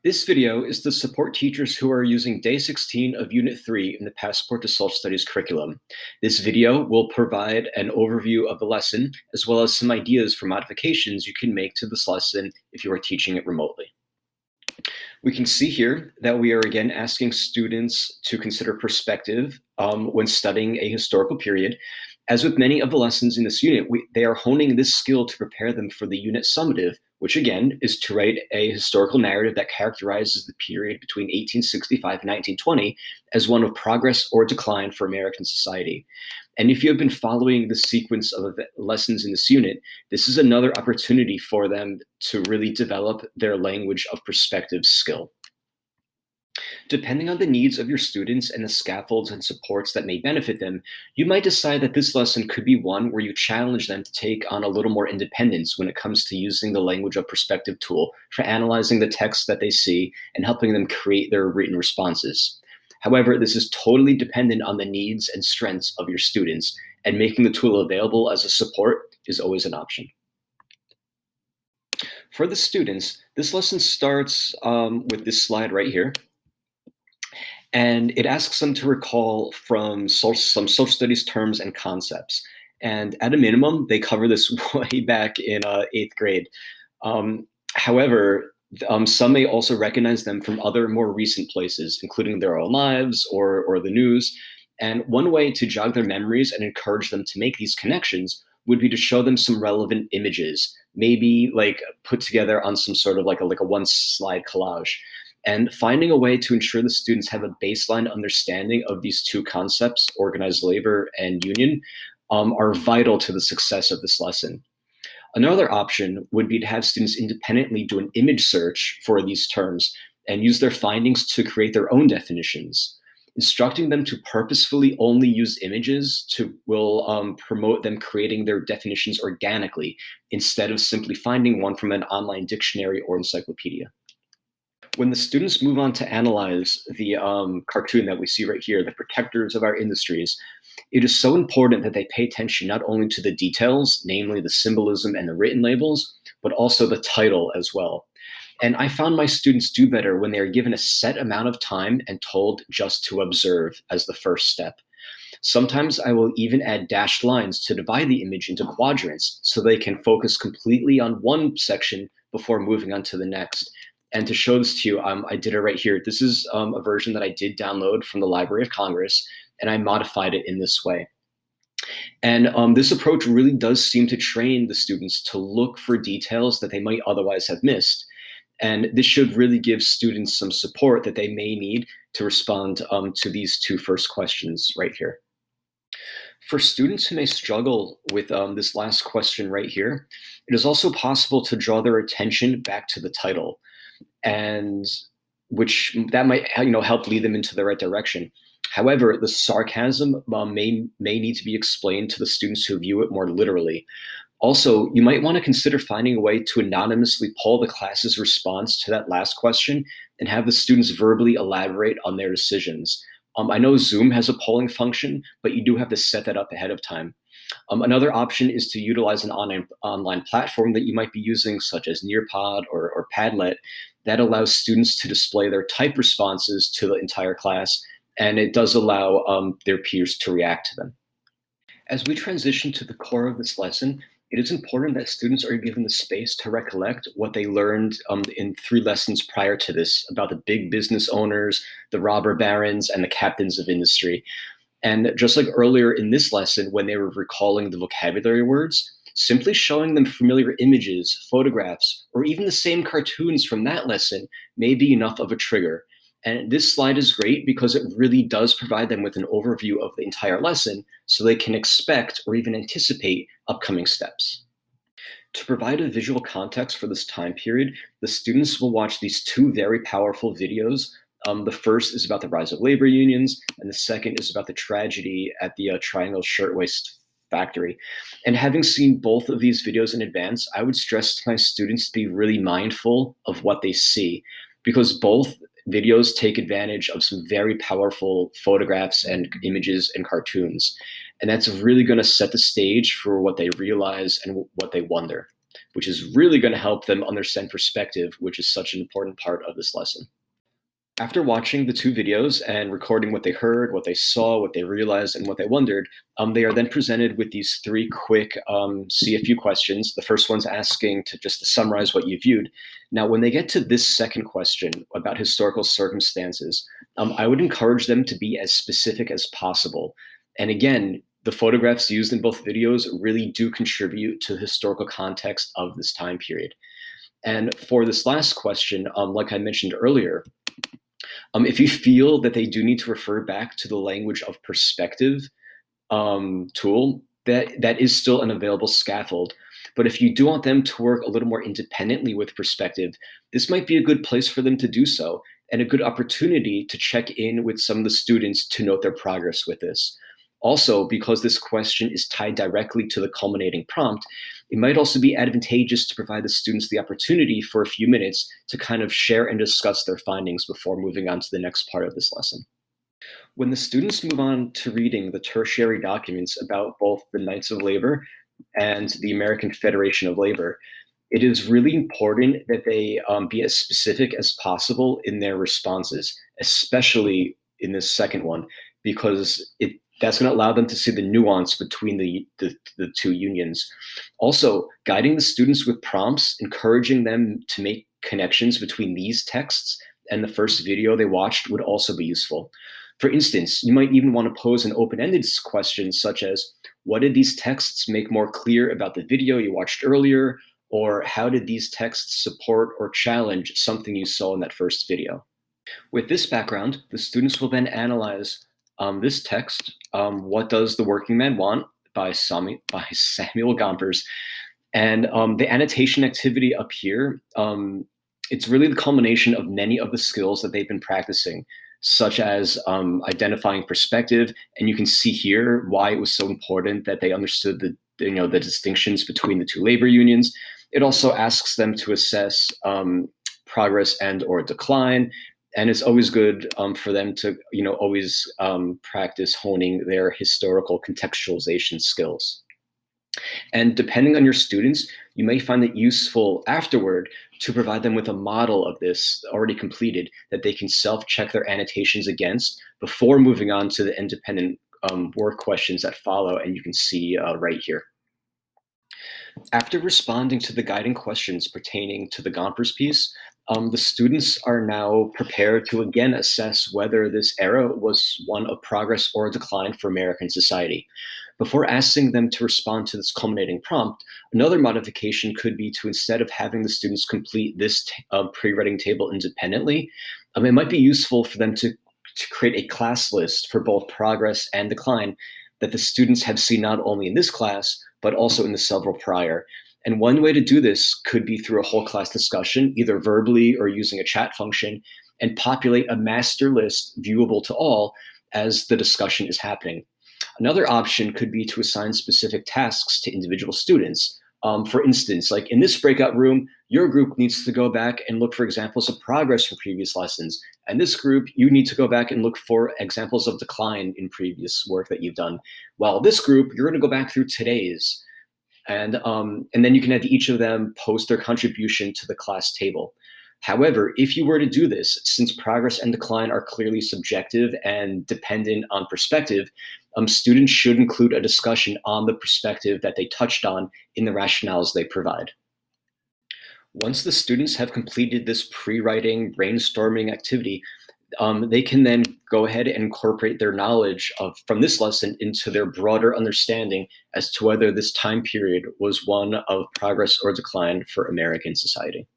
This video is to support teachers who are using Day 16 of Unit 3 in the Passport to Social Studies curriculum. This video will provide an overview of the lesson, as well as some ideas for modifications you can make to this lesson if you are teaching it remotely. We can see here that we are again asking students to consider perspective when studying a historical period. As with many of the lessons in this unit, they are honing this skill to prepare them for the unit summative, which again is to write a historical narrative that characterizes the period between 1865 and 1920 as one of progress or decline for American society. And if you have been following the sequence of lessons in this unit, this is another opportunity for them to really develop their language of perspective skill. Depending on the needs of your students and the scaffolds and supports that may benefit them, you might decide that this lesson could be one where you challenge them to take on a little more independence when it comes to using the language of perspective tool for analyzing the text that they see and helping them create their written responses. However, this is totally dependent on the needs and strengths of your students, and making the tool available as a support is always an option. For the students, this lesson starts with this slide right here. And it asks them to recall from some social studies terms and concepts. And at a minimum, they cover this way back in 8th grade. However, some may also recognize them from other more recent places, including their own lives or the news. And one way to jog their memories and encourage them to make these connections would be to show them some relevant images, maybe like put together on some sort of like a one slide collage. And finding a way to ensure the students have a baseline understanding of these two concepts, organized labor and union, are vital to the success of this lesson. Another option would be to have students independently do an image search for these terms and use their findings to create their own definitions. Instructing them to purposefully only use images will promote them creating their definitions organically instead of simply finding one from an online dictionary or encyclopedia. When the students move on to analyze the cartoon that we see right here, the protectors of our industries, it is so important that they pay attention not only to the details, namely the symbolism and the written labels, but also the title as well. And I found my students do better when they are given a set amount of time and told just to observe as the first step. Sometimes I will even add dashed lines to divide the image into quadrants so they can focus completely on one section before moving on to the next. And to show this to you, I did it right here. This is a version that I did download from the Library of Congress, and I modified it in this way. And this approach really does seem to train the students to look for details that they might otherwise have missed. And this should really give students some support that they may need to respond to these two first questions right here. For students who may struggle with this last question right here, it is also possible to draw their attention back to the title, and which that might help lead them into the right direction. However, the sarcasm may need to be explained to the students who view it more literally. Also, you might want to consider finding a way to anonymously poll the class's response to that last question and have the students verbally elaborate on their decisions. I know Zoom has a polling function, but you do have to set that up ahead of time. Another option is to utilize an online platform that you might be using, such as Nearpod or Padlet, that allows students to display their typed responses to the entire class, and it does allow their peers to react to them. As we transition to the core of this lesson, it is important that students are given the space to recollect what they learned in 3 lessons prior to this about the big business owners, the robber barons, and the captains of industry. And just like earlier in this lesson, when they were recalling the vocabulary words, simply showing them familiar images, photographs, or even the same cartoons from that lesson may be enough of a trigger. And this slide is great because it really does provide them with an overview of the entire lesson so they can expect or even anticipate upcoming steps. To provide a visual context for this time period, the students will watch these 2 very powerful videos. The first is about the rise of labor unions, and the second is about the tragedy at the Triangle Shirtwaist Factory. And having seen both of these videos in advance, I would stress to my students to be really mindful of what they see, because both videos take advantage of some very powerful photographs and images and cartoons. And that's really going to set the stage for what they realize and what they wonder. which is really going to help them understand perspective, which is such an important part of this lesson. After watching the two videos and recording what they heard, what they saw, what they realized, and what they wondered, they are then presented with these three quick CFU questions. The first one's asking to summarize what you viewed. Now, when they get to this second question about historical circumstances, I would encourage them to be as specific as possible. And again, the photographs used in both videos really do contribute to the historical context of this time period. And for this last question, like I mentioned earlier, if you feel that they do need to refer back to the language of perspective tool, that is still an available scaffold. But if you do want them to work a little more independently with perspective, this might be a good place for them to do so, and a good opportunity to check in with some of the students to note their progress with this. Also, because this question is tied directly to the culminating prompt, it might also be advantageous to provide the students the opportunity for a few minutes to kind of share and discuss their findings before moving on to the next part of this lesson. When the students move on to reading the tertiary documents about both the Knights of Labor and the American Federation of Labor, it is really important that they be as specific as possible in their responses, especially in this second one, because that's going to allow them to see the nuance between the two unions. Also, guiding the students with prompts, encouraging them to make connections between these texts and the first video they watched would also be useful. For instance, you might even want to pose an open-ended question such as, what did these texts make more clear about the video you watched earlier? Or how did these texts support or challenge something you saw in that first video? With this background, the students will then analyze this text, What Does the Working Man Want? By Samuel Gompers. And the annotation activity up here, it's really the culmination of many of the skills that they've been practicing, such as identifying perspective. And you can see here why it was so important that they understood the distinctions between the two labor unions. It also asks them to assess progress and or decline. And it's always good for them to, always practice honing their historical contextualization skills. And depending on your students, you may find it useful afterward to provide them with a model of this already completed that they can self-check their annotations against before moving on to the independent work questions that follow, and you can see right here. After responding to the guiding questions pertaining to the Gompers piece, the students are now prepared to again assess whether this era was one of progress or decline for American society. Before asking them to respond to this culminating prompt, another modification could be to, instead of having the students complete this pre-writing table independently, it might be useful for them to create a class list for both progress and decline that the students have seen not only in this class, but also in the several prior. And one way to do this could be through a whole class discussion, either verbally or using a chat function, and populate a master list viewable to all as the discussion is happening. Another option could be to assign specific tasks to individual students. For instance, like in this breakout room, your group needs to go back and look for examples of progress from previous lessons. And this group, you need to go back and look for examples of decline in previous work that you've done. While this group, you're going to go back through today's. And then you can have each of them post their contribution to the class table. However, if you were to do this, since progress and decline are clearly subjective and dependent on perspective, students should include a discussion on the perspective that they touched on in the rationales they provide. Once the students have completed this pre-writing brainstorming activity, they can then go ahead and incorporate their knowledge from this lesson into their broader understanding as to whether this time period was one of progress or decline for American society.